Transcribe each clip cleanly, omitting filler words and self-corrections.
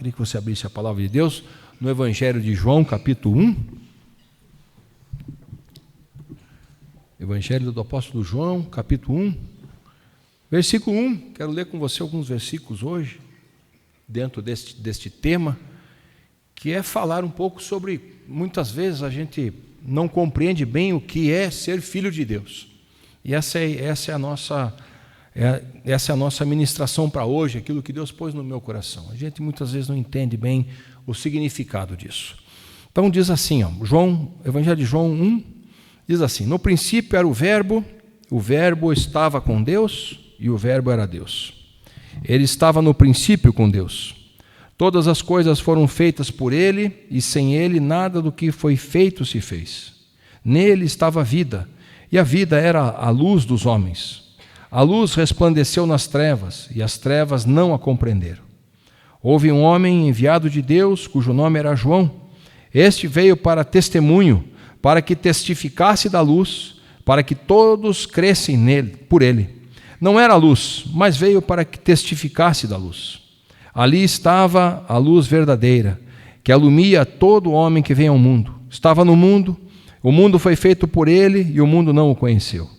Queria que você abrisse a palavra de Deus no Evangelho de João, capítulo 1. Evangelho do apóstolo João, capítulo 1, versículo 1. Quero ler com você alguns versículos hoje, dentro deste tema, que é falar um pouco sobre, muitas vezes a gente não compreende bem o que é ser filho de Deus. E essa é a nossa ministração para hoje, aquilo que Deus pôs no meu coração. A gente muitas vezes não entende bem o significado disso. Então diz assim, Evangelho de João 1, diz assim: no princípio era o Verbo estava com Deus e o Verbo era Deus. Ele estava no princípio com Deus. Todas as coisas foram feitas por ele, e sem ele nada do que foi feito se fez. Nele estava a vida, e a vida era a luz dos homens. A luz resplandeceu nas trevas, e as trevas não a compreenderam. Houve um homem enviado de Deus, cujo nome era João. Este veio para testemunho, para que testificasse da luz, para que todos crescem por ele. Não era a luz, mas veio para que testificasse da luz. Ali estava a luz verdadeira, que alumia todo homem que vem ao mundo. Estava no mundo, o mundo foi feito por ele, e o mundo não o conheceu.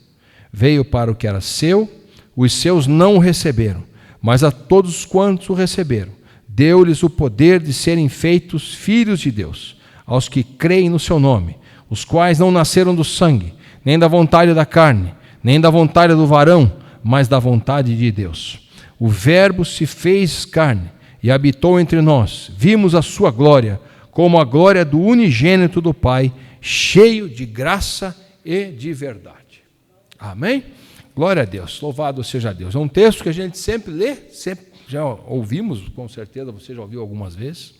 Veio para o que era seu, os seus não o receberam, mas a todos quantos o receberam, deu-lhes o poder de serem feitos filhos de Deus, aos que creem no seu nome, os quais não nasceram do sangue, nem da vontade da carne, nem da vontade do varão, mas da vontade de Deus. O Verbo se fez carne e habitou entre nós. Vimos a sua glória, como a glória do unigênito do Pai, cheio de graça e de verdade. Amém? Glória a Deus, louvado seja Deus. É um texto que a gente sempre lê, sempre já ouvimos, com certeza você já ouviu algumas vezes,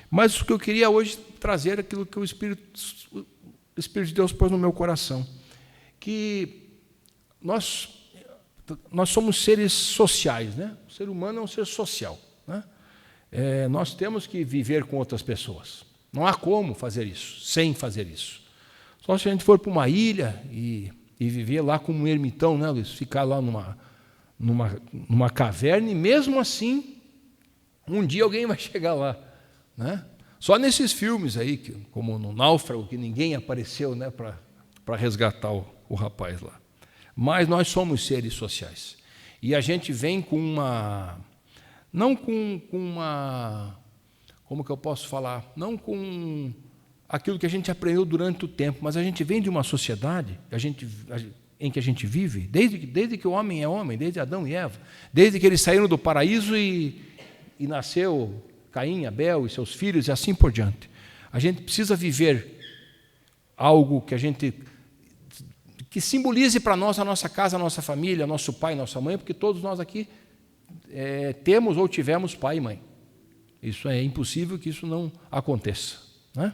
mas o que eu queria hoje trazer é aquilo que o Espírito de Deus pôs no meu coração, que nós somos seres sociais, né? O ser humano é um ser social, né? Nós temos que viver com outras pessoas, não há como fazer isso, sem fazer isso. Só se a gente for para uma ilha e viver lá como um ermitão, né, Luiz? Ficar lá numa caverna, e mesmo assim, um dia alguém vai chegar lá, né? Só nesses filmes aí, como no Náufrago, que ninguém apareceu, né, para resgatar o rapaz lá. Mas nós somos seres sociais. E a gente vem com não com uma, como que eu posso falar? Não com aquilo que a gente aprendeu durante o tempo, mas a gente vem de uma sociedade em que a gente vive, desde que o homem é homem, desde Adão e Eva, desde que eles saíram do paraíso e nasceu Caim, Abel e seus filhos, e assim por diante. A gente precisa viver algo que simbolize para nós a nossa casa, a nossa família, nosso pai, nossa mãe, porque todos nós aqui temos ou tivemos pai e mãe. Isso é impossível que isso não aconteça, né?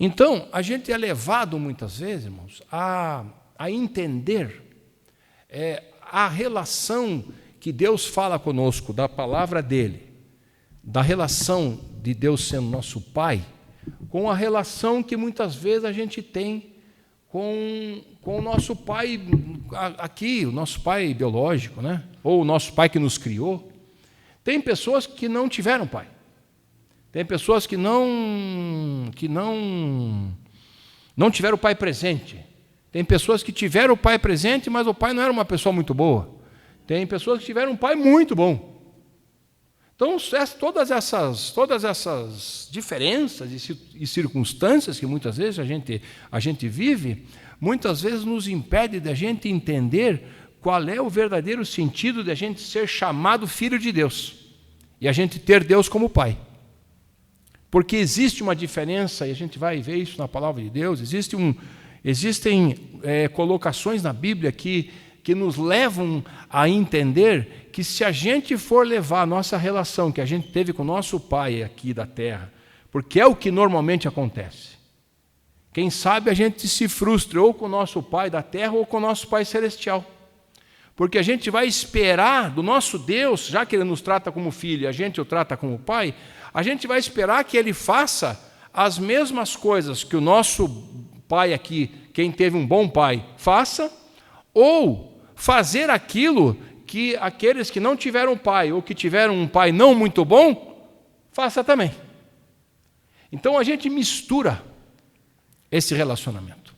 Então, a gente é levado muitas vezes, irmãos, a entender a relação que Deus fala conosco, da palavra dele, da relação de Deus sendo nosso Pai, com a relação que muitas vezes a gente tem com o nosso pai aqui, o nosso pai biológico, né? Ou o nosso pai que nos criou. Tem pessoas que não tiveram pai. Tem pessoas que não tiveram o pai presente. Tem pessoas que tiveram o pai presente, mas o pai não era uma pessoa muito boa. Tem pessoas que tiveram um pai muito bom. Então, todas essas diferenças e circunstâncias que muitas vezes a gente vive, muitas vezes nos impede de a gente entender qual é o verdadeiro sentido de a gente ser chamado filho de Deus e a gente ter Deus como Pai. Porque existe uma diferença, e a gente vai ver isso na palavra de Deus, existem colocações na Bíblia que nos levam a entender que se a gente for levar a nossa relação que a gente teve com o nosso pai aqui da terra, porque é o que normalmente acontece, quem sabe a gente se frustra ou com o nosso pai da terra ou com o nosso pai celestial, porque a gente vai esperar do nosso Deus, já que ele nos trata como filho e a gente o trata como pai, a gente vai esperar que ele faça as mesmas coisas que o nosso pai aqui, quem teve um bom pai, faça, ou fazer aquilo que aqueles que não tiveram pai ou que tiveram um pai não muito bom faça também. Então a gente mistura esse relacionamento.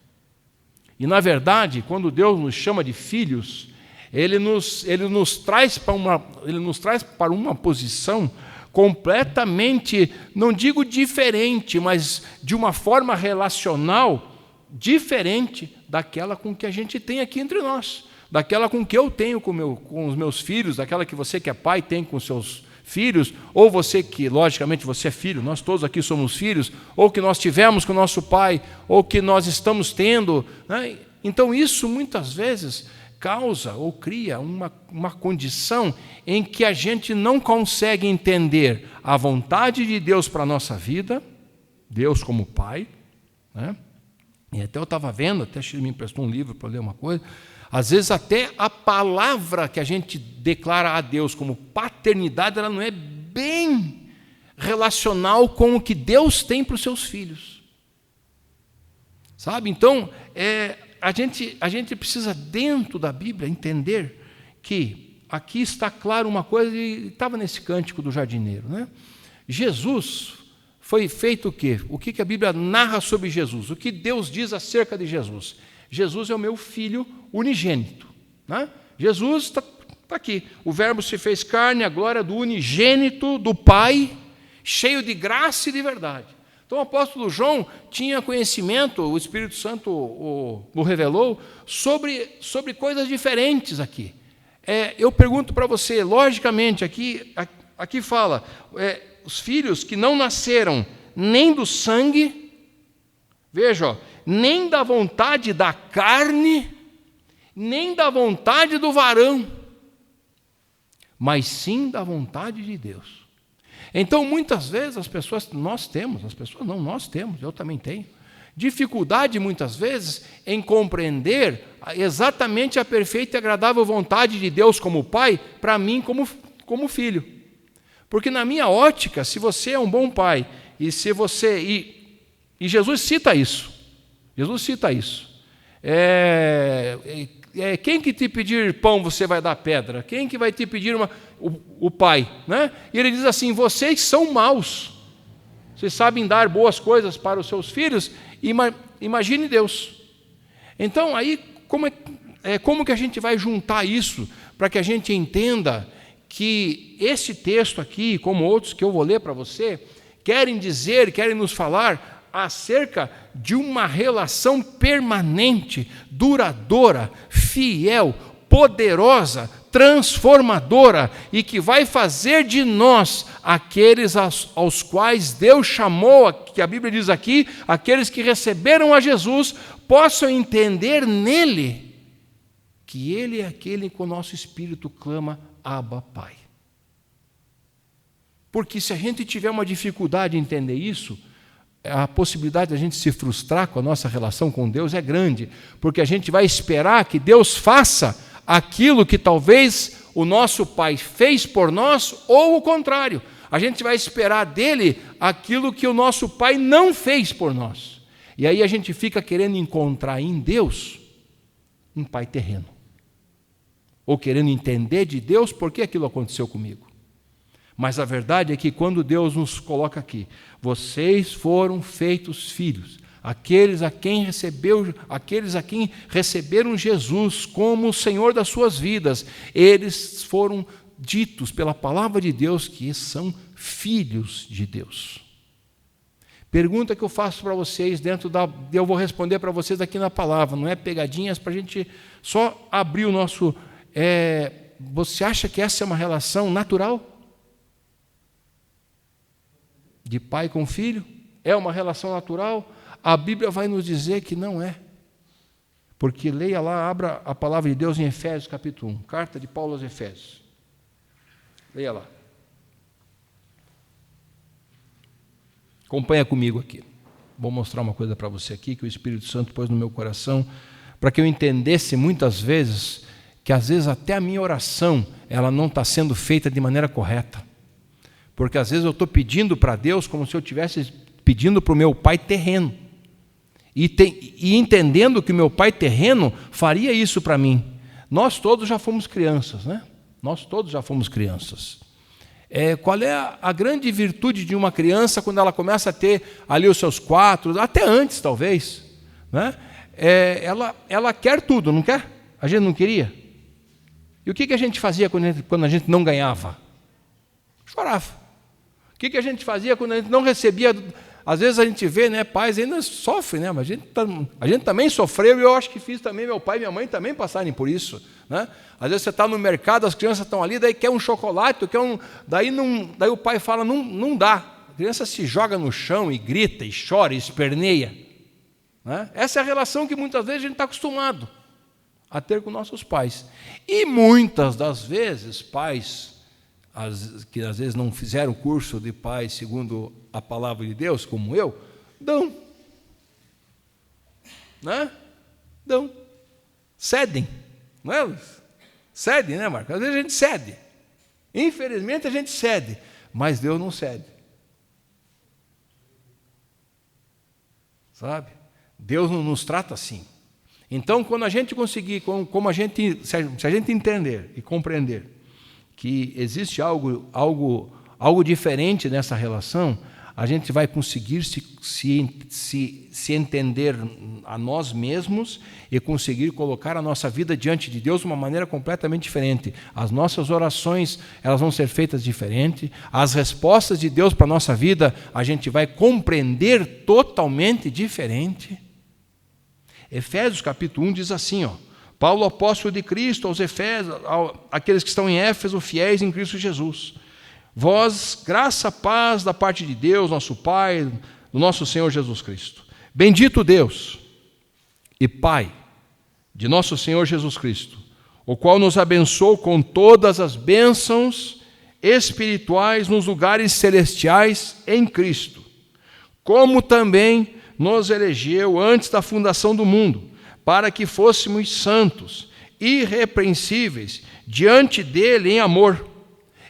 E na verdade, quando Deus nos chama de filhos, Ele nos traz para uma posição completamente, não digo diferente, mas de uma forma relacional diferente daquela com que a gente tem aqui entre nós, daquela com que eu tenho com os meus filhos, daquela que você que é pai tem com seus filhos, ou você que, logicamente, você é filho, nós todos aqui somos filhos, ou que nós tivemos com o nosso pai, ou que nós estamos tendo, né? Então isso muitas vezes causa ou cria uma condição em que a gente não consegue entender a vontade de Deus para a nossa vida, Deus como Pai, né? E até eu estava vendo, até ele me emprestou um livro para ler uma coisa, às vezes até a palavra que a gente declara a Deus como paternidade, ela não é bem relacional com o que Deus tem para os seus filhos. Sabe? Então, a gente precisa, dentro da Bíblia, entender que aqui está claro uma coisa, e estava nesse cântico do jardineiro, né? Jesus foi feito o quê? O que a Bíblia narra sobre Jesus? O que Deus diz acerca de Jesus? Jesus é o meu filho unigênito, né? Jesus está aqui. O Verbo se fez carne, a glória do unigênito do Pai, cheio de graça e de verdade. Então o apóstolo João tinha conhecimento, o Espírito Santo o revelou, sobre coisas diferentes aqui. Eu pergunto para você, logicamente, aqui fala, os filhos que não nasceram nem do sangue, veja, nem da vontade da carne, nem da vontade do varão, mas sim da vontade de Deus. Então, muitas vezes, nós temos, eu também tenho, dificuldade, muitas vezes, em compreender exatamente a perfeita e agradável vontade de Deus como Pai, para mim como filho. Porque na minha ótica, se você é um bom pai, e se você... E Jesus cita isso. Quem que te pedir pão, você vai dar pedra? Quem que vai te pedir o pai? Né? E ele diz assim, vocês são maus. Vocês sabem dar boas coisas para os seus filhos, imagine Deus. Então, aí, como que a gente vai juntar isso para que a gente entenda que esse texto aqui, como outros que eu vou ler para você, querem nos falar acerca de uma relação permanente, duradoura, fiel, poderosa, transformadora, e que vai fazer de nós aqueles aos quais Deus chamou, que a Bíblia diz aqui, aqueles que receberam a Jesus, possam entender nele que Ele é aquele que o nosso espírito clama, Abba, Pai. Porque se a gente tiver uma dificuldade em entender isso, a possibilidade de a gente se frustrar com a nossa relação com Deus é grande, porque a gente vai esperar que Deus faça aquilo que talvez o nosso Pai fez por nós, ou o contrário, a gente vai esperar dele aquilo que o nosso Pai não fez por nós. E aí a gente fica querendo encontrar em Deus um Pai terreno, ou querendo entender de Deus por que aquilo aconteceu comigo. Mas a verdade é que quando Deus nos coloca aqui, vocês foram feitos filhos, aqueles a quem receberam Jesus como o Senhor das suas vidas, eles foram ditos pela palavra de Deus que são filhos de Deus. Pergunta que eu faço para vocês eu vou responder para vocês aqui na palavra, não é pegadinhas para a gente só abrir o nosso... você acha que essa é uma relação natural? De pai com filho? É uma relação natural? A Bíblia vai nos dizer que não é. Porque leia lá, abra a palavra de Deus em Efésios capítulo 1, carta de Paulo aos Efésios. Leia lá. Acompanha comigo aqui. Vou mostrar uma coisa para você aqui, que o Espírito Santo pôs no meu coração, para que eu entendesse muitas vezes, que às vezes até a minha oração, ela não está sendo feita de maneira correta. Porque às vezes eu estou pedindo para Deus como se eu estivesse pedindo para o meu pai terreno. E entendendo que o meu pai terreno faria isso para mim. Nós todos já fomos crianças, né? Nós todos já fomos crianças. Qual é a grande virtude de uma criança quando ela começa a ter ali os seus 4, até antes talvez, né? Ela quer tudo, não quer? A gente não queria. E o que a gente fazia quando a gente não ganhava? Chorava. O que a gente fazia quando a gente não recebia? Às vezes a gente vê, né, pais ainda sofrem, né, mas a gente também sofreu, e eu acho que fiz também, meu pai e minha mãe também passarem por isso, né? Às vezes você está no mercado, as crianças estão ali, daí quer um chocolate, daí o pai fala, não dá. A criança se joga no chão e grita, e chora, e esperneia, né? Essa é a relação que muitas vezes a gente está acostumado a ter com nossos pais. E muitas das vezes, pais que às vezes não fizeram curso de pais segundo a palavra de Deus, como eu, dão. Né? Dão. Cedem. Não é, Luiz? Cede, né, Marcos? Às vezes a gente cede. Infelizmente a gente cede, mas Deus não cede. Sabe? Deus não nos trata assim. Então, quando a gente conseguir, se a gente entender e compreender que existe algo diferente nessa relação, a gente vai conseguir se entender a nós mesmos e conseguir colocar a nossa vida diante de Deus de uma maneira completamente diferente. As nossas orações, elas vão ser feitas diferente. As respostas de Deus para a nossa vida, a gente vai compreender totalmente diferente. Efésios capítulo 1 diz assim, Paulo, apóstolo de Cristo, aos Efésios, aqueles que estão em Éfeso, fiéis em Cristo Jesus. Vós, graça, paz da parte de Deus, nosso Pai, do nosso Senhor Jesus Cristo. Bendito Deus e Pai de nosso Senhor Jesus Cristo, o qual nos abençoou com todas as bênçãos espirituais nos lugares celestiais em Cristo, como também nos elegeu antes da fundação do mundo, para que fôssemos santos, irrepreensíveis, diante dele em amor,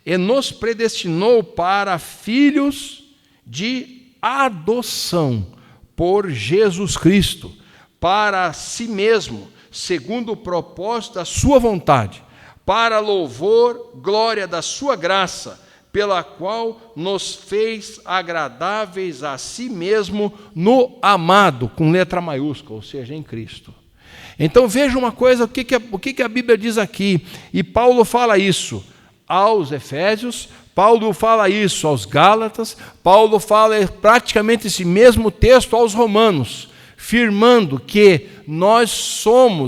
e nos predestinou para filhos de adoção por Jesus Cristo, para si mesmo, segundo o propósito da sua vontade, para louvor, glória da sua graça, pela qual nos fez agradáveis a si mesmo no amado, com letra maiúscula, ou seja, em Cristo. Então veja uma coisa, o que a Bíblia diz aqui, e Paulo fala isso aos Efésios, Paulo fala isso aos Gálatas, Paulo fala praticamente esse mesmo texto aos Romanos, firmando que nós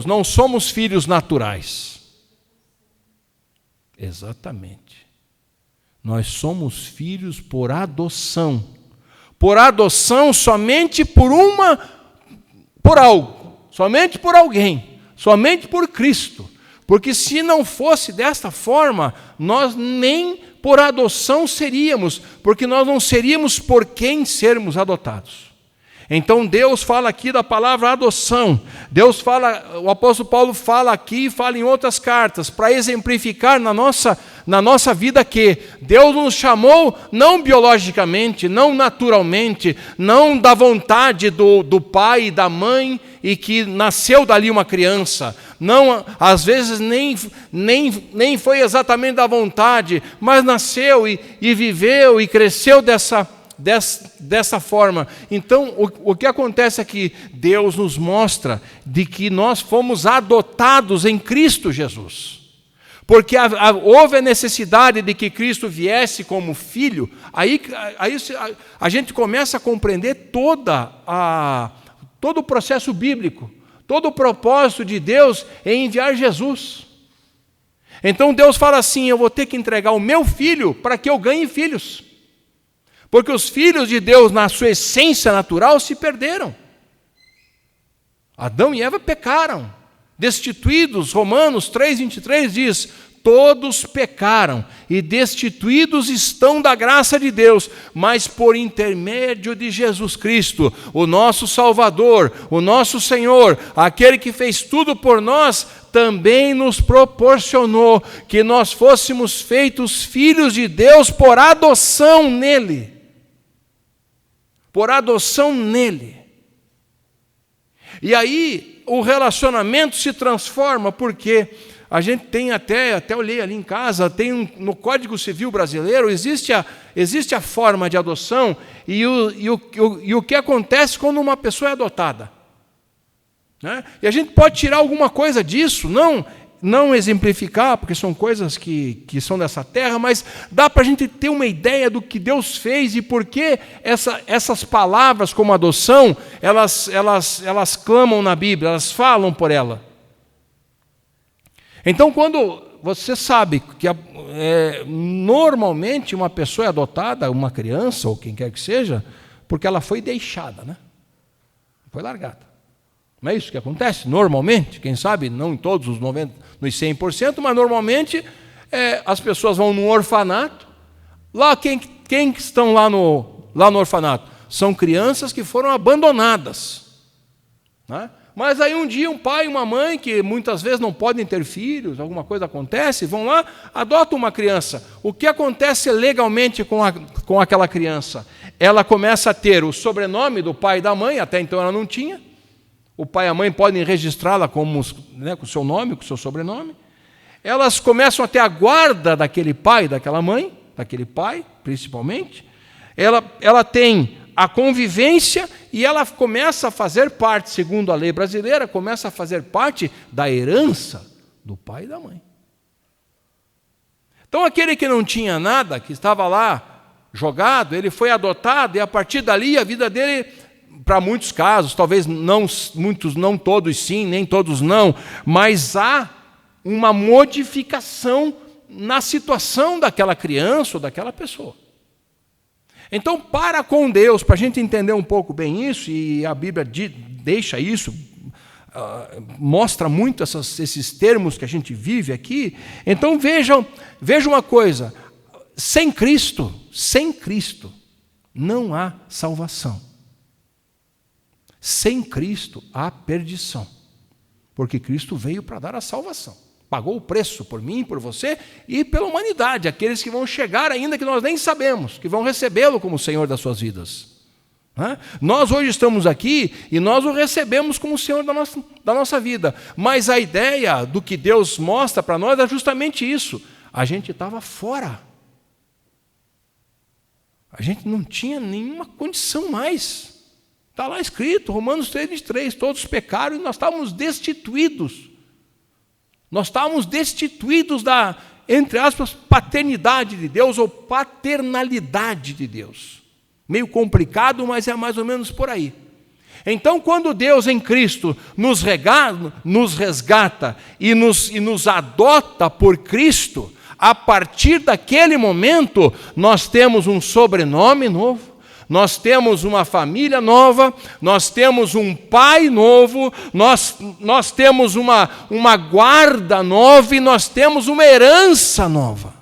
não somos filhos naturais. Exatamente. Nós somos filhos por adoção. Por adoção somente por algo, somente por alguém, somente por Cristo. Porque se não fosse desta forma, nós nem por adoção seríamos, porque nós não seríamos por quem sermos adotados. Então Deus fala aqui da palavra adoção. O apóstolo Paulo fala aqui e fala em outras cartas, para exemplificar na nossa vida que Deus nos chamou não biologicamente, não naturalmente, não da vontade do pai e da mãe, e que nasceu dali uma criança. Não, às vezes nem foi exatamente da vontade, mas nasceu e viveu e cresceu dessa forma. Então, o que acontece é que Deus nos mostra de que nós fomos adotados em Cristo Jesus. Porque houve a necessidade de que Cristo viesse como filho, aí a gente começa a compreender todo o processo bíblico, todo o propósito de Deus em enviar Jesus. Então Deus fala assim, eu vou ter que entregar o meu filho para que eu ganhe filhos. Porque os filhos de Deus, na sua essência natural, se perderam. Adão e Eva pecaram, destituídos. Romanos 3,23 diz, todos pecaram e destituídos estão da graça de Deus, mas por intermédio de Jesus Cristo, o nosso Salvador, o nosso Senhor, aquele que fez tudo por nós, também nos proporcionou que nós fôssemos feitos filhos de Deus por adoção nele. Por adoção nele. E aí o relacionamento se transforma, porque A gente tem até olhei ali em casa, no Código Civil Brasileiro, existe a forma de adoção e o que acontece quando uma pessoa é adotada. Né? E a gente pode tirar alguma coisa disso, não exemplificar, porque são coisas que são dessa terra, mas dá para a gente ter uma ideia do que Deus fez e por que essas palavras como adoção, elas clamam na Bíblia, elas falam por ela. Então, quando você sabe que normalmente uma pessoa é adotada, uma criança ou quem quer que seja, porque ela foi deixada, né? Foi largada. Não é isso que acontece? Normalmente, quem sabe, não em todos os 90%, nos 100%, mas normalmente as pessoas vão num orfanato. Lá, quem estão lá no orfanato? São crianças que foram abandonadas. Né? Mas aí um dia um pai e uma mãe, que muitas vezes não podem ter filhos, alguma coisa acontece, vão lá, adotam uma criança. O que acontece legalmente com aquela criança? Ela começa a ter o sobrenome do pai e da mãe, até então ela não tinha. O pai e a mãe podem registrá-la com o seu nome, com o seu sobrenome. Elas começam a ter a guarda daquele pai, daquela mãe, daquele pai, principalmente. Ela tem a convivência e ela começa a fazer parte, segundo a lei brasileira, começa a fazer parte da herança do pai e da mãe. Então, aquele que não tinha nada, que estava lá jogado, ele foi adotado e a partir dali a vida dele, para muitos casos, talvez não todos sim, nem todos não, mas há uma modificação na situação daquela criança ou daquela pessoa. Então, para com Deus, para a gente entender um pouco bem isso, e a Bíblia deixa isso, mostra muito esses termos que a gente vive aqui. Então, vejam uma coisa, sem Cristo não há salvação. Sem Cristo há perdição, porque Cristo veio para dar a salvação. Pagou o preço por mim, por você e pela humanidade, aqueles que vão chegar ainda que nós nem sabemos, que vão recebê-lo como Senhor das suas vidas. Nós hoje estamos aqui e nós o recebemos como Senhor da nossa vida, mas a ideia do que Deus mostra para nós é justamente isso. A gente estava fora. A gente não tinha nenhuma condição mais. Está lá escrito, Romanos 3:23, todos pecaram e nós estávamos destituídos. Nós estávamos destituídos da, entre aspas, paternidade de Deus ou paternalidade de Deus. Meio complicado, mas é mais ou menos por aí. Então, quando Deus em Cristo nos resgata e nos adota por Cristo, a partir daquele momento, nós temos um sobrenome novo, nós temos uma família nova, nós temos um pai novo, nós temos uma guarda nova e nós temos uma herança nova.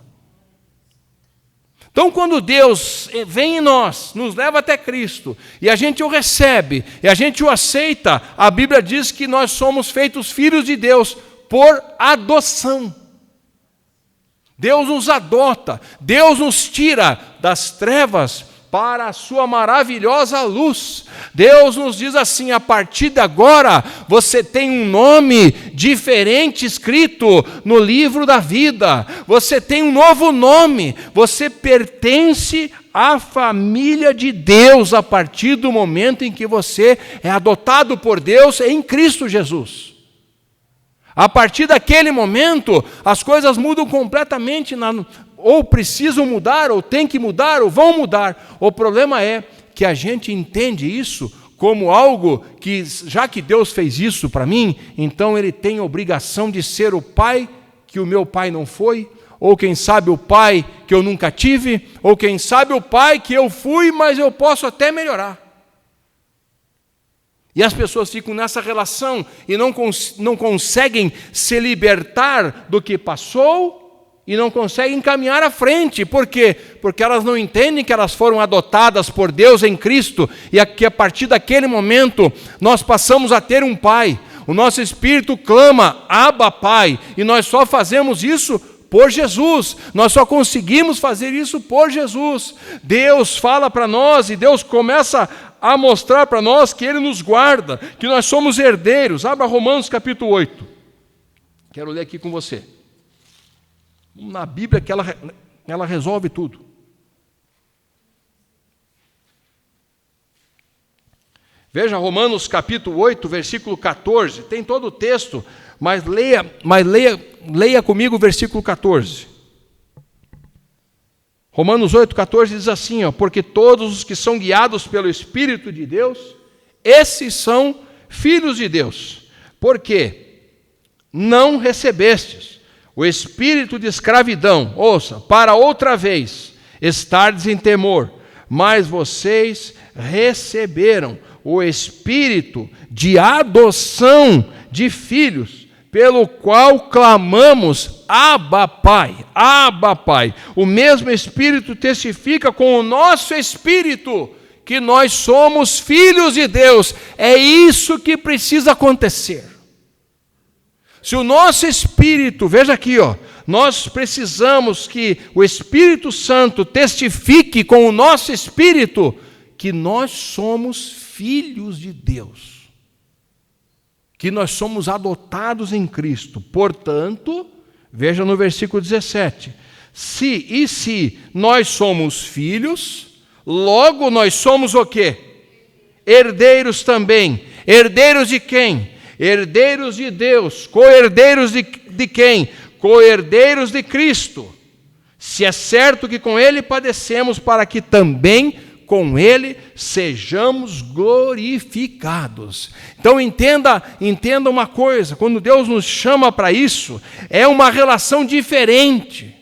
Então, quando Deus vem em nós, nos leva até Cristo, e a gente o recebe, e a gente o aceita, a Bíblia diz que nós somos feitos filhos de Deus por adoção. Deus nos adota, Deus nos tira das trevas para a sua maravilhosa luz. Deus nos diz assim: a partir de agora, você tem um nome diferente escrito no livro da vida. Você tem um novo nome. Você pertence à família de Deus a partir do momento em que você é adotado por Deus em Cristo Jesus. A partir daquele momento, as coisas mudam completamente, ou precisam mudar, ou tem que mudar, ou vão mudar. O problema é que a gente entende isso como algo que, já que Deus fez isso para mim, então Ele tem a obrigação de ser o pai que o meu pai não foi, ou quem sabe o pai que eu nunca tive, ou quem sabe o pai que eu fui, mas eu posso até melhorar. E as pessoas ficam nessa relação e não conseguem se libertar do que passou e não conseguem caminhar à frente. Por quê? Porque elas não entendem que elas foram adotadas por Deus em Cristo e que a partir daquele momento nós passamos a ter um pai. O nosso espírito clama, Abba, Pai, e nós só fazemos isso por Jesus. Nós só conseguimos fazer isso por Jesus. Deus fala para nós e Deus começa a mostrar para nós que Ele nos guarda, que nós somos herdeiros. Abra Romanos capítulo 8. Quero ler aqui com você. Na Bíblia que ela resolve tudo. Veja Romanos capítulo 8, versículo 14. Tem todo o texto, mas leia comigo o versículo 14. Romanos 8, 14 diz assim, porque todos os que são guiados pelo Espírito de Deus, esses são filhos de Deus. Porque não recebestes o espírito de escravidão, ouça, para outra vez estardes em temor, mas vocês receberam o espírito de adoção de filhos, pelo qual clamamos, Abba, Pai, Abba, Pai. O mesmo Espírito testifica com o nosso espírito que nós somos filhos de Deus. É isso que precisa acontecer. Se o nosso espírito, veja aqui, nós precisamos que o Espírito Santo testifique com o nosso espírito que nós somos filhos de Deus, que nós somos adotados em Cristo. Portanto, veja no versículo 17, se nós somos filhos, logo nós somos o quê? Herdeiros também. Herdeiros de quem? Herdeiros de Deus. Co-herdeiros de quem? Co-herdeiros de Cristo. Se é certo que com Ele padecemos, para que também com Ele sejamos glorificados. Então entenda uma coisa, quando Deus nos chama para isso, é uma relação diferente.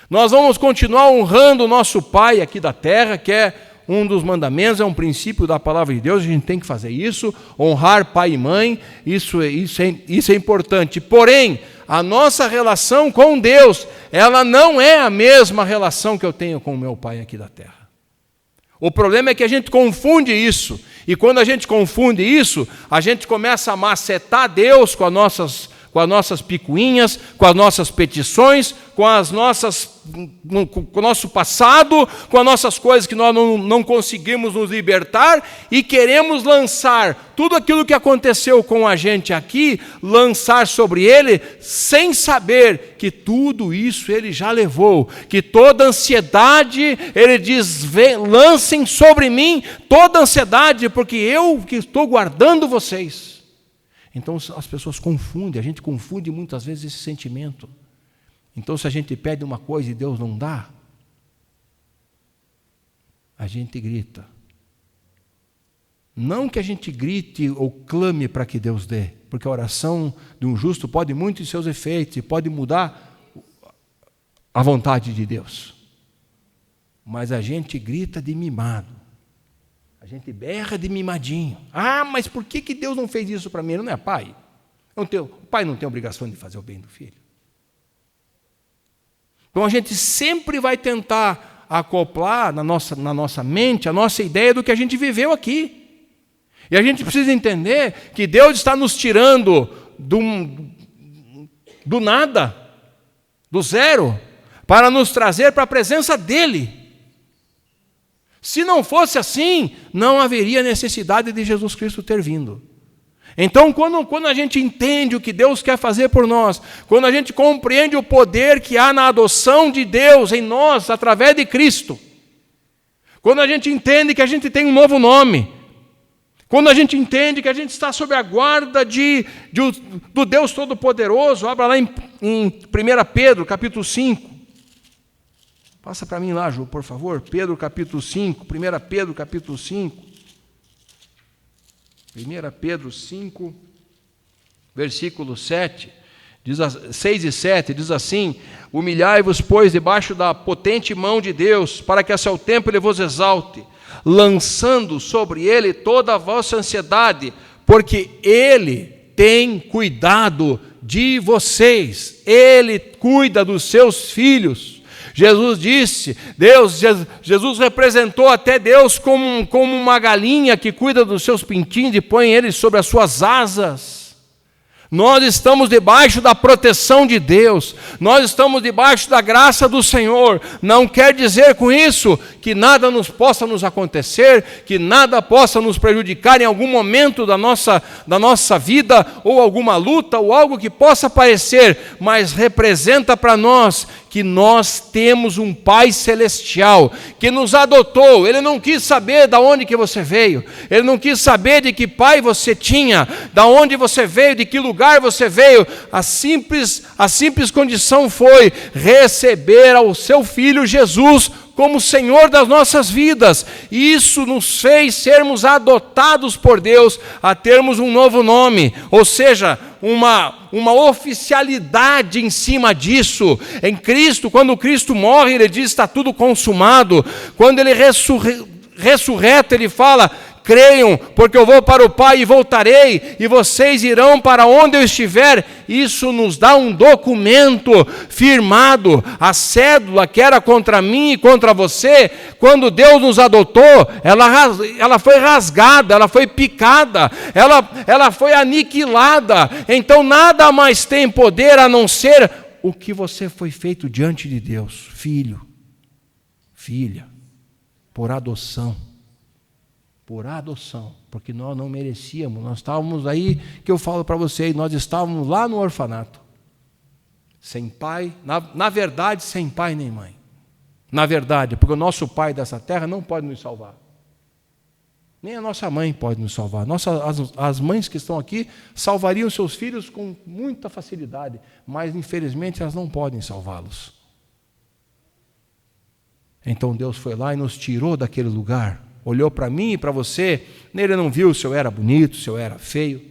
Nós vamos continuar honrando o nosso Pai aqui da terra, que é um dos mandamentos, é um princípio da palavra de Deus, a gente tem que fazer isso, honrar pai e mãe, isso é importante. Porém, a nossa relação com Deus, ela não é a mesma relação que eu tenho com o meu Pai aqui da terra. O problema é que a gente confunde isso, e quando a gente confunde isso, a gente começa a macetar Deus com as nossas picuinhas, com as nossas petições, com o nosso passado, com as nossas coisas que nós não conseguimos nos libertar, e queremos lançar tudo aquilo que aconteceu com a gente aqui, lançar sobre Ele, sem saber que tudo isso Ele já levou, que toda ansiedade, Ele diz, lancem sobre mim toda ansiedade, porque eu que estou guardando vocês. Então as pessoas confundem, a gente confunde muitas vezes esse sentimento. Então se a gente pede uma coisa e Deus não dá, a gente grita. Não que a gente grite ou clame para que Deus dê, porque a oração de um justo pode muito em seus efeitos e pode mudar a vontade de Deus. Mas a gente grita de mimado. A gente berra de mimadinho. Ah, mas por que Deus não fez isso para mim? Ele não é pai. O pai não tem obrigação de fazer o bem do filho. Então a gente sempre vai tentar acoplar na nossa mente a nossa ideia do que a gente viveu aqui. E a gente precisa entender que Deus está nos tirando do nada, do zero, para nos trazer para a presença dEle. Se não fosse assim, não haveria necessidade de Jesus Cristo ter vindo. Então, quando a gente entende o que Deus quer fazer por nós, quando a gente compreende o poder que há na adoção de Deus em nós, através de Cristo, quando a gente entende que a gente tem um novo nome, quando a gente entende que a gente está sob a guarda do Deus Todo-Poderoso, abra lá em 1 Pedro, capítulo 5. Passa para mim lá, Ju, por favor. Pedro, capítulo 5. 1 Pedro, capítulo 5. 1 Pedro 5, versículo 7. 6 e 7, diz assim: humilhai-vos, pois, debaixo da potente mão de Deus, para que a seu tempo Ele vos exalte, lançando sobre Ele toda a vossa ansiedade, porque Ele tem cuidado de vocês. Ele cuida dos seus filhos. Jesus disse, Jesus representou até Deus como uma galinha que cuida dos seus pintinhos e põe eles sobre as suas asas. Nós estamos debaixo da proteção de Deus, nós estamos debaixo da graça do Senhor. Não quer dizer com isso que nada possa nos acontecer, que nada possa nos prejudicar em algum momento da nossa vida, ou alguma luta, ou algo que possa aparecer, mas representa para nós que nós temos um Pai Celestial, que nos adotou. Ele não quis saber de onde que você veio, Ele não quis saber de que pai você tinha, de onde você veio, de que lugar você veio. A simples condição foi receber ao seu Filho Jesus como Senhor das nossas vidas. E isso nos fez sermos adotados por Deus, a termos um novo nome, ou seja, uma oficialidade em cima disso. Em Cristo, quando Cristo morre, Ele diz: está tudo consumado. Quando Ele ressurreto, Ele fala: creiam, porque eu vou para o Pai e voltarei, e vocês irão para onde eu estiver. Isso nos dá um documento firmado. A cédula que era contra mim e contra você, quando Deus nos adotou, ela foi rasgada, ela foi picada, ela foi aniquilada. Então nada mais tem poder a não ser o que você foi feito diante de Deus: filho, filha, por adoção. Por adoção, porque nós não merecíamos, nós estávamos aí, que eu falo para vocês, nós estávamos lá no orfanato, sem pai, na verdade, sem pai nem mãe, na verdade, porque o nosso pai dessa terra não pode nos salvar, nem a nossa mãe pode nos salvar. As mães que estão aqui salvariam seus filhos com muita facilidade, mas infelizmente elas não podem salvá-los. Então Deus foi lá e nos tirou daquele lugar. Olhou para mim e para você, nele não viu se eu era bonito, se eu era feio,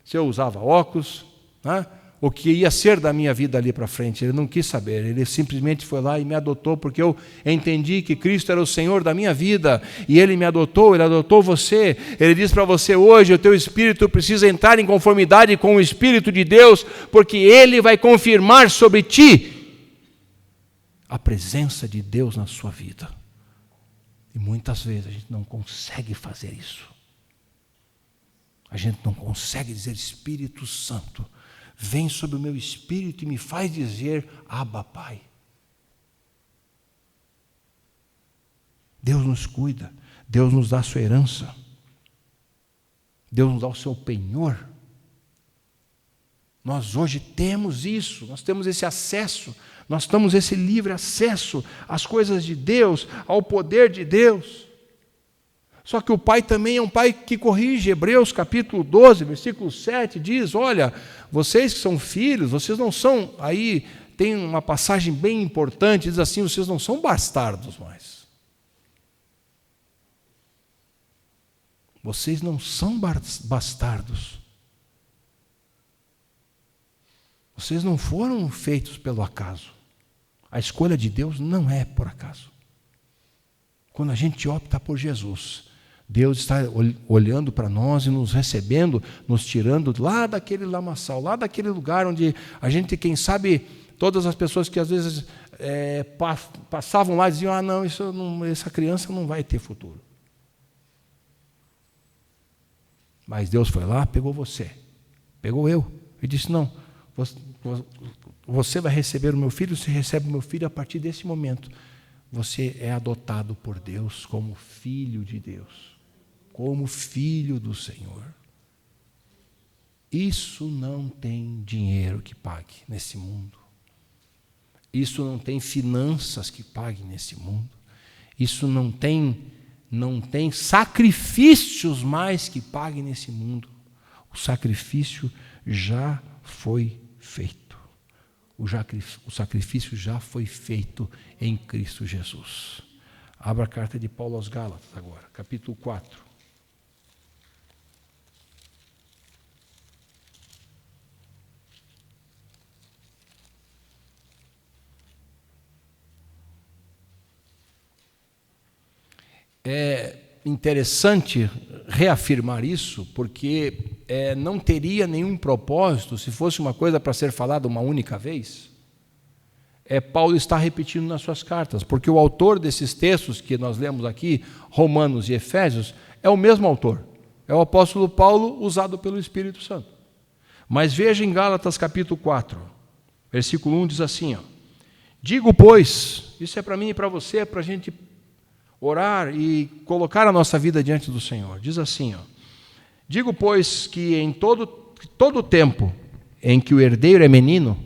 se eu usava óculos, né? O que ia ser da minha vida ali para frente. Ele não quis saber, Ele simplesmente foi lá e me adotou, porque eu entendi que Cristo era o Senhor da minha vida, e Ele me adotou, Ele adotou você. Ele diz para você hoje: o teu espírito precisa entrar em conformidade com o Espírito de Deus, porque Ele vai confirmar sobre ti a presença de Deus na sua vida. E muitas vezes a gente não consegue fazer isso. A gente não consegue dizer: Espírito Santo, vem sobre o meu espírito e me faz dizer: Abba, Pai. Deus nos cuida, Deus nos dá a sua herança, Deus nos dá o seu penhor. Nós hoje temos isso, nós temos esse acesso, nós temos esse livre acesso às coisas de Deus, ao poder de Deus. Só que o Pai também é um Pai que corrige. Hebreus capítulo 12, versículo 7 diz: olha, vocês que são filhos, vocês não são, aí tem uma passagem bem importante, diz assim: vocês não são bastardos mais. Vocês não são bastardos. Vocês não foram feitos pelo acaso. A escolha de Deus não é por acaso. Quando a gente opta por Jesus, Deus está olhando para nós e nos recebendo, nos tirando lá daquele lamaçal, lá daquele lugar onde a gente, quem sabe, todas as pessoas que às vezes passavam lá diziam: não, essa criança não vai ter futuro. Mas Deus foi lá, pegou você, pegou eu, e disse: não, você vai receber o meu filho, você recebe o meu filho. A partir desse momento, você é adotado por Deus como filho de Deus, como filho do Senhor. Isso não tem dinheiro que pague nesse mundo. Isso não tem finanças que paguem nesse mundo. Isso não tem sacrifícios mais que paguem nesse mundo. O sacrifício já foi feito. O sacrifício já foi feito em Cristo Jesus. Abra a carta de Paulo aos Gálatas agora, capítulo 4. É interessante reafirmar isso, porque não teria nenhum propósito se fosse uma coisa para ser falada uma única vez. Paulo está repetindo nas suas cartas, porque o autor desses textos que nós lemos aqui, Romanos e Efésios, é o mesmo autor, é o apóstolo Paulo usado pelo Espírito Santo. Mas veja em Gálatas capítulo 4, versículo 1 diz assim, digo, pois, isso é para mim e para você, é para a gente orar e colocar a nossa vida diante do Senhor. Diz assim, digo, pois, que em todo tempo em que o herdeiro é menino,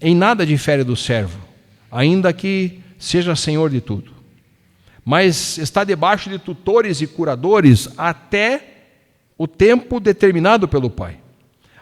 em nada difere do servo, ainda que seja senhor de tudo, mas está debaixo de tutores e curadores até o tempo determinado pelo Pai.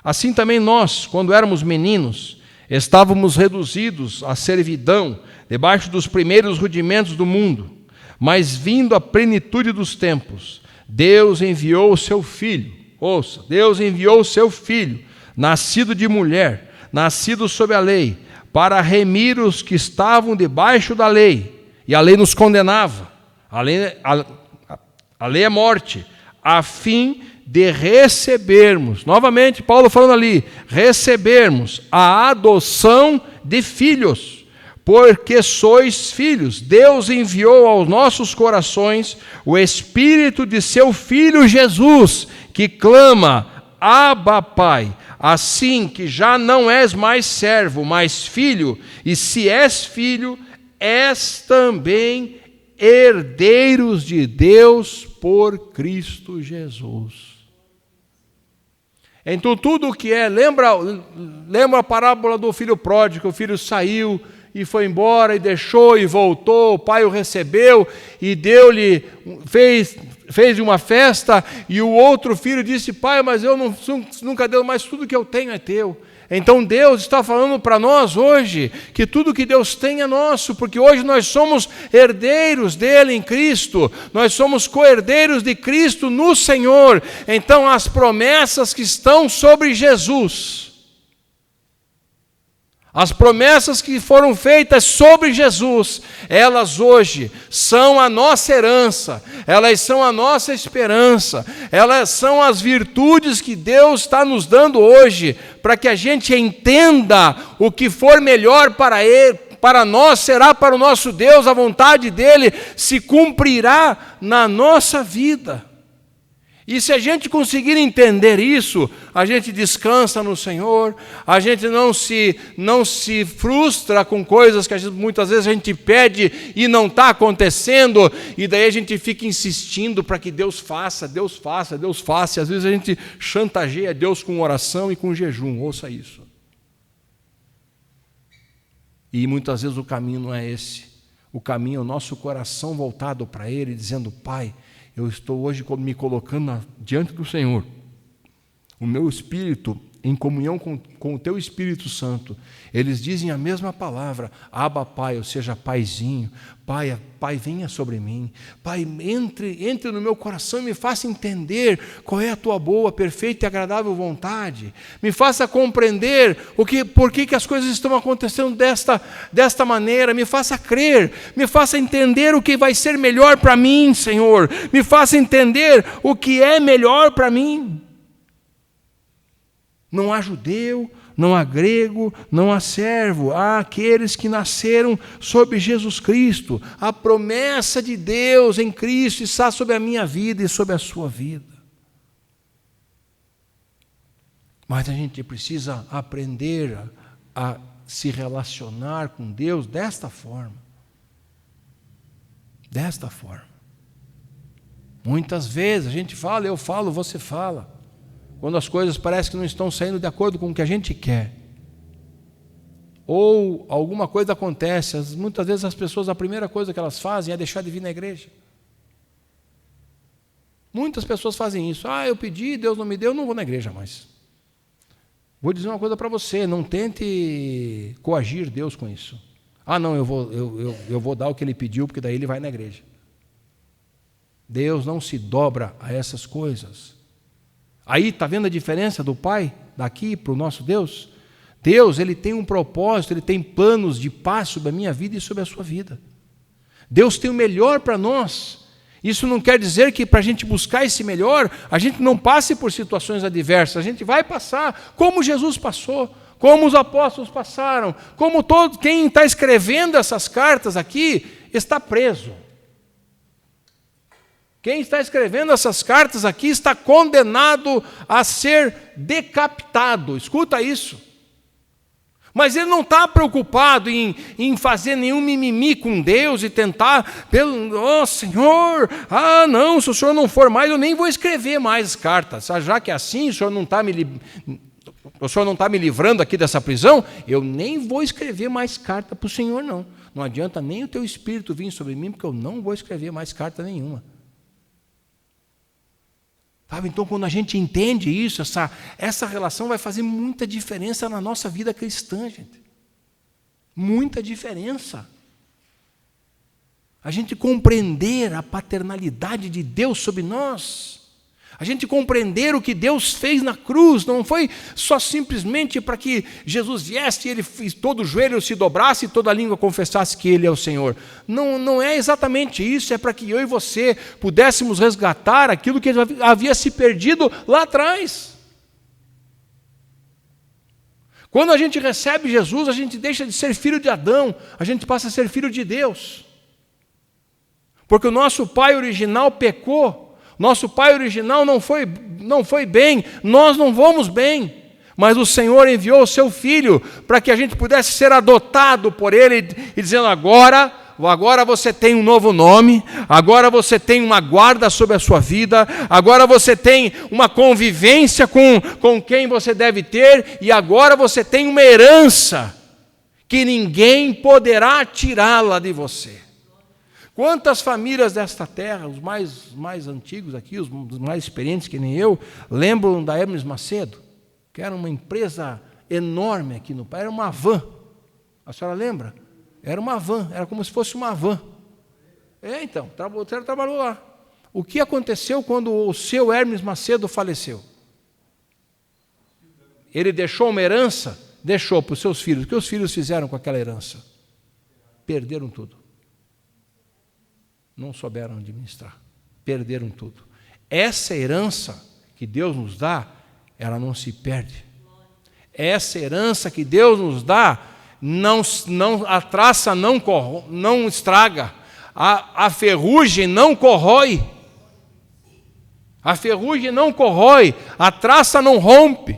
Assim também nós, quando éramos meninos, estávamos reduzidos à servidão, debaixo dos primeiros rudimentos do mundo, mas vindo à plenitude dos tempos, Deus enviou o seu Filho, ouça, Deus enviou o seu Filho, nascido de mulher, nascido sob a lei, para remir os que estavam debaixo da lei, e a lei nos condenava, a lei é morte, a fim de recebermos, novamente Paulo falando ali, recebermos a adoção de filhos, porque sois filhos. Deus enviou aos nossos corações o Espírito de seu Filho Jesus, que clama, Abba, Pai. Assim que já não és mais servo, mas filho, e se és filho, és também herdeiros de Deus por Cristo Jesus. Então tudo o que lembra a parábola do filho pródigo, o filho saiu e foi embora e deixou e voltou, o pai o recebeu e deu-lhe, fez uma festa, e o outro filho disse, pai, mas eu nunca deu, mas tudo que eu tenho é teu. Então Deus está falando para nós hoje que tudo que Deus tem é nosso, porque hoje nós somos herdeiros dele em Cristo, nós somos co-herdeiros de Cristo no Senhor. Então as promessas que estão sobre Jesus, as promessas que foram feitas sobre Jesus, elas hoje são a nossa herança, elas são a nossa esperança, elas são as virtudes que Deus está nos dando hoje, para que a gente entenda o que for melhor para Ele, para nós, será para o nosso Deus, a vontade dEle se cumprirá na nossa vida. E se a gente conseguir entender isso, a gente descansa no Senhor, a gente não se frustra com coisas que muitas vezes a gente pede e não está acontecendo, e daí a gente fica insistindo para que Deus faça, Deus faça, Deus faça, e às vezes a gente chantageia Deus com oração e com jejum, ouça isso. E muitas vezes o caminho não é esse, o caminho é o nosso coração voltado para Ele, dizendo, Pai, eu estou hoje me colocando diante do Senhor, o meu espírito em comunhão com o teu Espírito Santo, eles dizem a mesma palavra, Abba, Pai, ou seja, Paizinho, Pai, venha sobre mim, Pai, entre no meu coração e me faça entender qual é a tua boa, perfeita e agradável vontade, me faça compreender por que as coisas estão acontecendo desta maneira, me faça crer, me faça entender o que vai ser melhor para mim, Senhor, me faça entender o que é melhor para mim. Não há judeu, não há grego, não há servo, há aqueles que nasceram sob Jesus Cristo. A promessa de Deus em Cristo está sobre a minha vida e sobre a sua vida. Mas a gente precisa aprender a se relacionar com Deus desta forma. Desta forma. Muitas vezes a gente fala, eu falo, você fala. Quando as coisas parecem que não estão saindo de acordo com o que a gente quer. Ou alguma coisa acontece, muitas vezes as pessoas, a primeira coisa que elas fazem é deixar de vir na igreja. Muitas pessoas fazem isso. Eu pedi, Deus não me deu, não vou na igreja mais. Vou dizer uma coisa para você, não tente coagir Deus com isso. Não, eu vou dar o que Ele pediu, porque daí Ele vai na igreja. Deus não se dobra a essas coisas. Aí, está vendo a diferença do Pai daqui para o nosso Deus? Deus, Ele tem um propósito, Ele tem planos de paz sobre a minha vida e sobre a sua vida. Deus tem o melhor para nós. Isso não quer dizer que para a gente buscar esse melhor, a gente não passe por situações adversas, a gente vai passar, como Jesus passou, como os apóstolos passaram, como quem está escrevendo essas cartas aqui está preso. Quem está escrevendo essas cartas aqui está condenado a ser decapitado. Escuta isso. Mas ele não está preocupado em fazer nenhum mimimi com Deus e tentar, Senhor, não, se o Senhor não for mais, eu nem vou escrever mais cartas. Já que é assim, o Senhor não está me livrando aqui dessa prisão, eu nem vou escrever mais carta para o Senhor, não. Não adianta nem o teu espírito vir sobre mim, porque eu não vou escrever mais carta nenhuma. Sabe? Então, quando a gente entende isso, essa relação vai fazer muita diferença na nossa vida cristã, gente. Muita diferença. A gente compreender a paternalidade de Deus sobre nós. A gente compreender o que Deus fez na cruz. Não foi só simplesmente para que Jesus viesse e ele todo o joelho se dobrasse e toda a língua confessasse que Ele é o Senhor. Não é exatamente isso. É para que eu e você pudéssemos resgatar aquilo que havia se perdido lá atrás. Quando a gente recebe Jesus, a gente deixa de ser filho de Adão, a gente passa a ser filho de Deus. Porque o nosso pai original pecou. Nosso pai original não foi bem, nós não vamos bem, mas o Senhor enviou o seu Filho para que a gente pudesse ser adotado por Ele, e dizendo, agora você tem um novo nome, agora você tem uma guarda sobre a sua vida, agora você tem uma convivência com quem você deve ter, e agora você tem uma herança que ninguém poderá tirá-la de você. Quantas famílias desta terra, os mais antigos aqui, os mais experientes que nem eu, lembram da Hermes Macedo, que era uma empresa enorme aqui no país, era uma van. A senhora lembra? Era uma van, era como se fosse uma van. Então, o senhor trabalhou lá. O que aconteceu quando o seu Hermes Macedo faleceu? Ele deixou uma herança? Deixou para os seus filhos. O que os filhos fizeram com aquela herança? Perderam tudo. Não souberam administrar, perderam tudo. Essa herança que Deus nos dá, ela não se perde. Essa herança que Deus nos dá, a traça não estraga, a ferrugem não corrói. A ferrugem não corrói, a traça não rompe.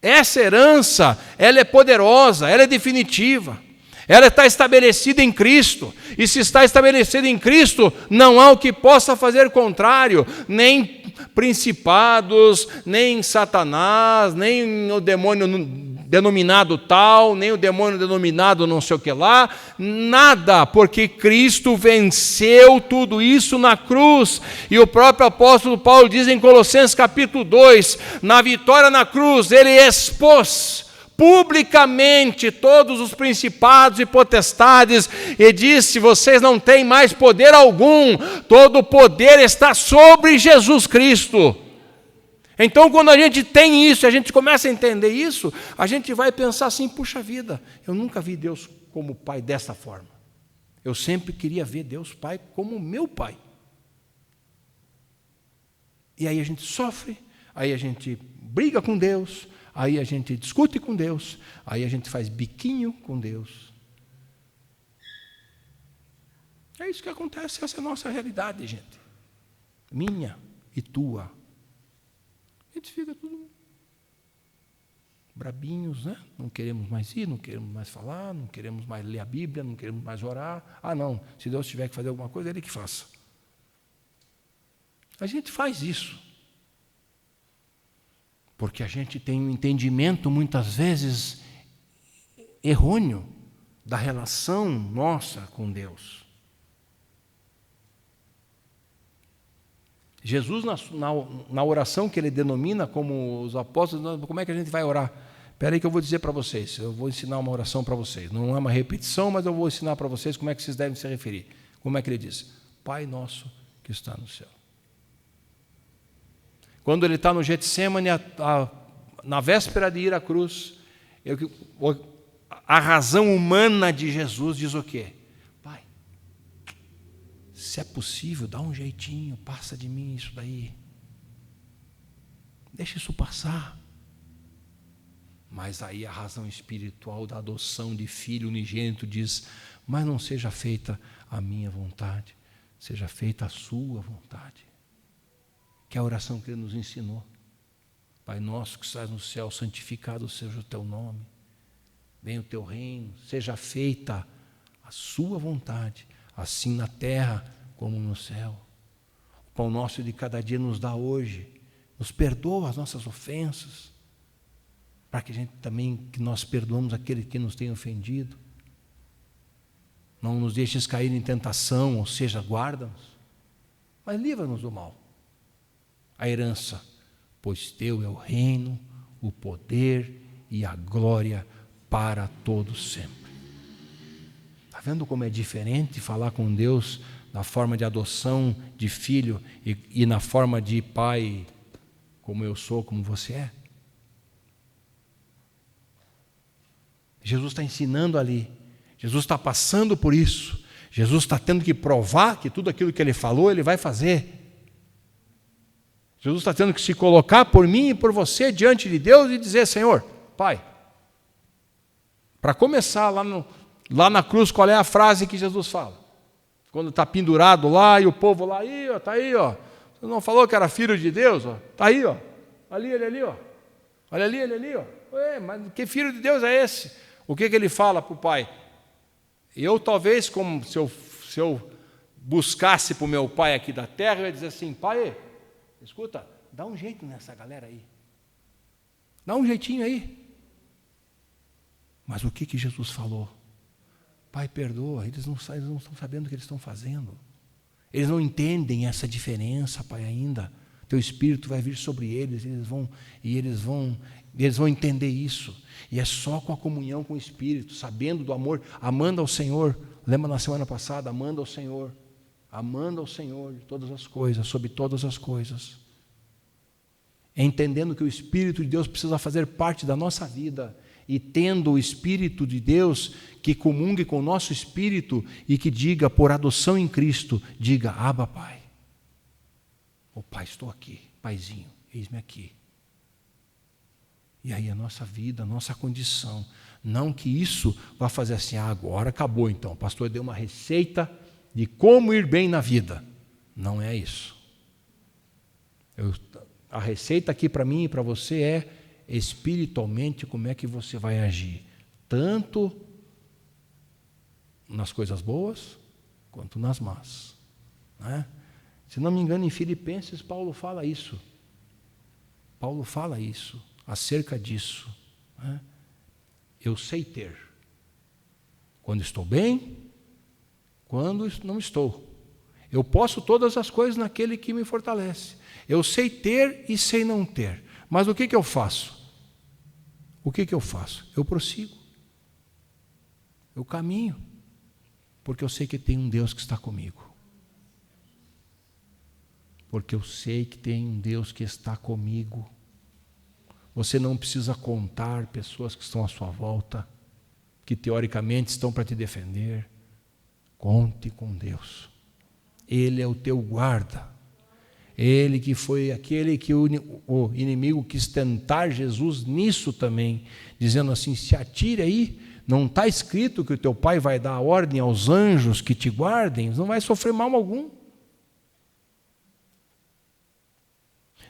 Essa herança, ela é poderosa, ela é definitiva. Ela está estabelecida em Cristo, e se está estabelecida em Cristo, não há o que possa fazer contrário, nem principados, nem Satanás, nem o demônio denominado tal, nem o demônio denominado não sei o que lá, nada, porque Cristo venceu tudo isso na cruz, e o próprio apóstolo Paulo diz em Colossenses capítulo 2, na vitória na cruz, ele expôs publicamente todos os principados e potestades, e disse, vocês não têm mais poder algum, todo o poder está sobre Jesus Cristo. Então, quando a gente tem isso, a gente começa a entender isso, a gente vai pensar assim, puxa vida, eu nunca vi Deus como Pai dessa forma. Eu sempre queria ver Deus Pai como meu Pai. E aí a gente sofre, aí a gente briga com Deus, aí a gente discute com Deus, aí a gente faz biquinho com Deus. É isso que acontece, essa é a nossa realidade, gente. Minha e tua. A gente fica tudo brabinhos, né? Não queremos mais ir, não queremos mais falar, não queremos mais ler a Bíblia, não queremos mais orar. Não, se Deus tiver que fazer alguma coisa, Ele que faça. A gente faz isso. Porque a gente tem um entendimento, muitas vezes, errôneo da relação nossa com Deus. Jesus, na oração que ele denomina, como os apóstolos, como é que a gente vai orar? Espera aí que eu vou dizer para vocês, eu vou ensinar uma oração para vocês. Não é uma repetição, mas eu vou ensinar para vocês como é que vocês devem se referir. Como é que ele diz? Pai nosso que está no céu. Quando ele está no Getsemane, na véspera de ir à cruz, a razão humana de Jesus diz o quê? Pai, se é possível, dá um jeitinho, passa de mim isso daí. Deixa isso passar. Mas aí a razão espiritual da adoção de filho unigênito diz, mas não seja feita a minha vontade, seja feita a sua vontade. Que é a oração que ele nos ensinou. Pai nosso que estás no céu, santificado seja o teu nome. Venha o teu reino, seja feita a sua vontade, assim na terra como no céu. O pão nosso de cada dia nos dá hoje. Nos perdoa as nossas ofensas, para que a gente também, que nós perdoamos aquele que nos tem ofendido. Não nos deixes cair em tentação, ou seja, guarda-nos, mas livra-nos do mal. A herança, pois teu é o reino, o poder e a glória para todos sempre. Está vendo como é diferente falar com Deus na forma de adoção de filho e na forma de pai, como eu sou, como você é? Jesus está ensinando ali, Jesus está passando por isso, Jesus está tendo que provar que tudo aquilo que ele falou, ele vai fazer. Jesus está tendo que se colocar por mim e por você diante de Deus e dizer: Senhor, Pai. Para começar, lá na cruz, qual é a frase que Jesus fala? Quando está pendurado lá e o povo lá, está aí, ó. Você não falou que era filho de Deus? Está aí, ó. Ali, ele ali, ó. Olha ali, ele ali, ó. Ué, mas que filho de Deus é esse? O que ele fala para o pai? Eu talvez, como se eu buscasse para o meu pai aqui da terra, eu ia dizer assim: pai, escuta, dá um jeito nessa galera aí. Dá um jeitinho aí. Mas o que Jesus falou? Pai, perdoa, eles não estão sabendo o que eles estão fazendo. Eles não entendem essa diferença, Pai, ainda. Teu Espírito vai vir sobre eles, eles vão entender isso. E é só com a comunhão com o Espírito, sabendo do amor, amando ao Senhor. Lembra na semana passada? Amando ao Senhor de todas as coisas, sobre todas as coisas. Entendendo que o Espírito de Deus precisa fazer parte da nossa vida, e tendo o Espírito de Deus que comungue com o nosso espírito e que diga, por adoção em Cristo, diga: Abba, Pai. Ô Pai, estou aqui, Paizinho, eis-me aqui. E aí a nossa vida, a nossa condição, não que isso vá fazer assim: agora acabou então, o pastor deu uma receita de como ir bem na vida. Não é isso. A receita aqui para mim e para você é espiritualmente como é que você vai agir, tanto nas coisas boas quanto nas más, né? Se não me engano, em Filipenses Paulo fala isso acerca disso, né? Eu sei ter quando estou bem, quando não estou. Eu posso todas as coisas naquele que me fortalece. Eu sei ter e sei não ter. Mas o que eu faço? Eu prossigo. Eu caminho. Porque eu sei que tem um Deus que está comigo. Você não precisa contar pessoas que estão à sua volta, que teoricamente estão para te defender. Conte com Deus. Ele é o teu guarda. Ele que foi aquele que o inimigo quis tentar Jesus nisso também, dizendo assim: se atire aí, não está escrito que o teu pai vai dar ordem aos anjos que te guardem, não vai sofrer mal algum.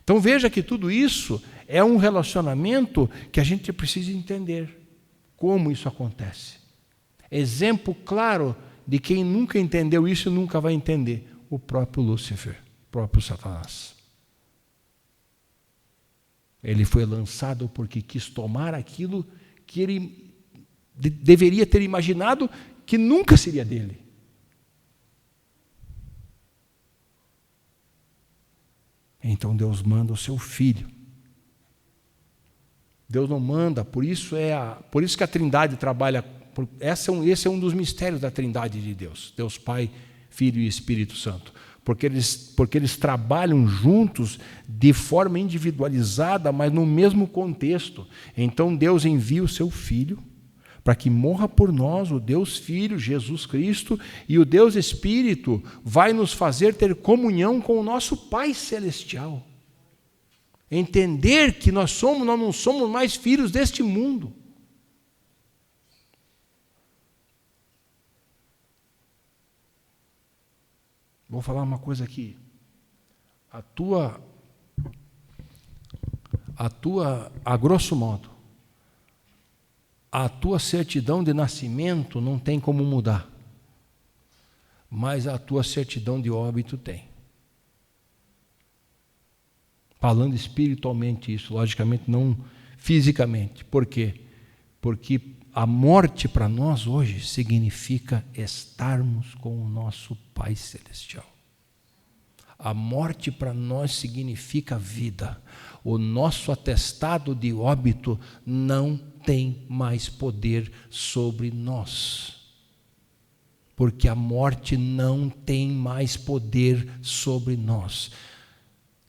Então veja que tudo isso é um relacionamento que a gente precisa entender como isso acontece. Exemplo claro de quem nunca entendeu isso e nunca vai entender: o próprio Lúcifer, o próprio Satanás. Ele foi lançado porque quis tomar aquilo que ele deveria ter imaginado que nunca seria dele. Então Deus manda o seu Filho. Deus não manda, por isso que a Trindade trabalha. Esse é um dos mistérios da Trindade de Deus. Deus Pai, Filho e Espírito Santo. Porque eles trabalham juntos de forma individualizada, mas no mesmo contexto. Então Deus envia o seu Filho para que morra por nós, o Deus Filho, Jesus Cristo, e o Deus Espírito vai nos fazer ter comunhão com o nosso Pai Celestial. Entender que nós não somos mais filhos deste mundo. Vou falar uma coisa aqui. A grosso modo, a tua certidão de nascimento não tem como mudar, mas a tua certidão de óbito tem. Falando espiritualmente isso, logicamente não fisicamente. Por quê? Porque a morte para nós hoje significa estarmos com o nosso Pai Celestial. A morte para nós significa vida. O nosso atestado de óbito não tem mais poder sobre nós. Porque a morte não tem mais poder sobre nós.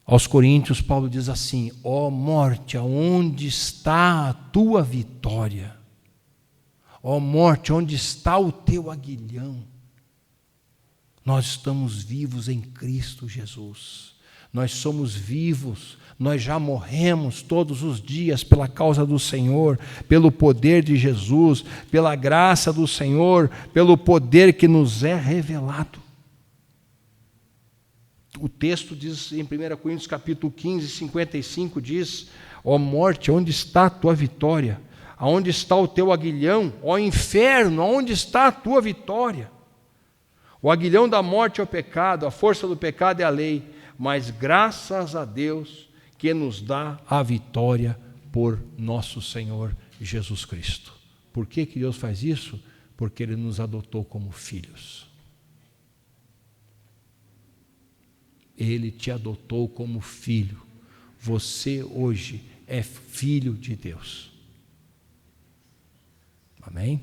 Aos Coríntios, Paulo diz assim: ó morte, aonde está a tua vitória? Ó morte, onde está o teu aguilhão? Nós estamos vivos em Cristo Jesus. Nós somos vivos, nós já morremos todos os dias pela causa do Senhor, pelo poder de Jesus, pela graça do Senhor, pelo poder que nos é revelado. O texto diz em 1 Coríntios capítulo 15, 55, diz: ó morte, onde está a tua vitória? Aonde está o teu aguilhão? Ó inferno, aonde está a tua vitória? O aguilhão da morte é o pecado, a força do pecado é a lei, mas graças a Deus que nos dá a vitória por nosso Senhor Jesus Cristo. Por que Deus faz isso? Porque Ele nos adotou como filhos. Ele te adotou como filho. Você hoje é filho de Deus. Amém?